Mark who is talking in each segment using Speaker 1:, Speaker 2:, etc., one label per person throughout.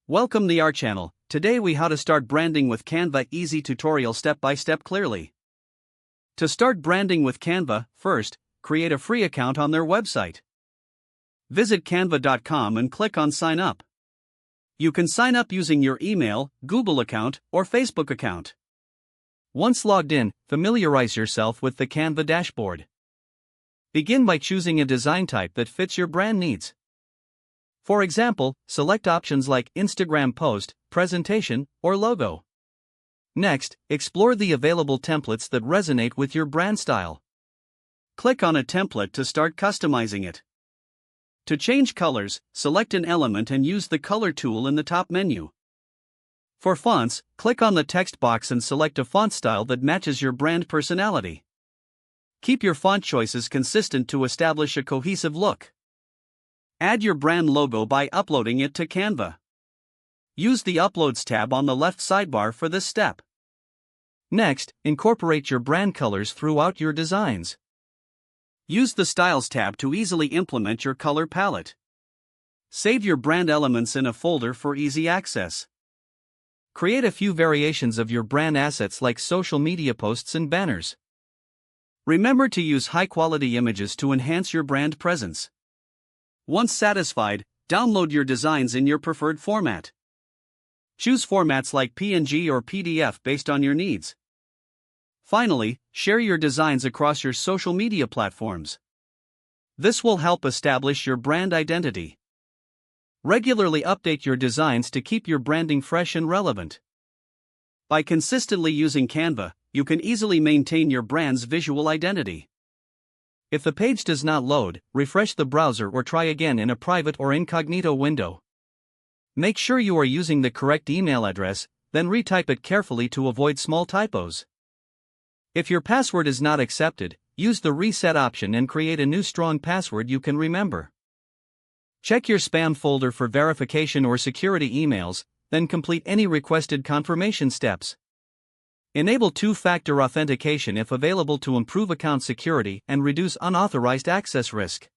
Speaker 1: Welcome to our channel. Today we how to start branding with Canva easy tutorial step by step clearly. To start branding with Canva, first, create a free account on their website. Visit canva.com and click on sign up. You can sign up using your email, Google account, or Facebook account. Once logged in, familiarize yourself with the Canva dashboard. Begin by choosing a design type that fits your brand needs. For example, select options like Instagram post, presentation, or logo. Next, explore the available templates that resonate with your brand style. Click on a template to start customizing it. To change colors, select an element and use the color tool in the top menu. For fonts, click on the text box and select a font style that matches your brand personality. Keep your font choices consistent to establish a cohesive look. Add your brand logo by uploading it to Canva. Use the Uploads tab on the left sidebar for this step. Next, incorporate your brand colors throughout your designs. Use the Styles tab to easily implement your color palette. Save your brand elements in a folder for easy access. Create a few variations of your brand assets like social media posts and banners. Remember to use high-quality images to enhance your brand presence. Once satisfied, download your designs in your preferred format. Choose formats like PNG or PDF based on your needs. Finally, share your designs across your social media platforms. This will help establish your brand identity. Regularly update your designs to keep your branding fresh and relevant. By consistently using Canva, you can easily maintain your brand's visual identity. If the page does not load, refresh the browser or try again in a private or incognito window. Make sure you are using the correct email address, then retype it carefully to avoid small typos. If your password is not accepted, use the reset option and create a new strong password you can remember. Check your spam folder for verification or security emails, then complete any requested confirmation steps. Enable two-factor authentication if available to improve account security and reduce unauthorized access risk.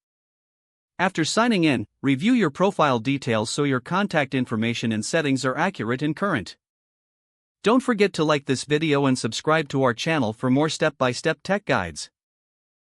Speaker 1: After signing in, review your profile details so your contact information and settings are accurate and current. Don't forget to like this video and subscribe to our channel for more step-by-step tech guides.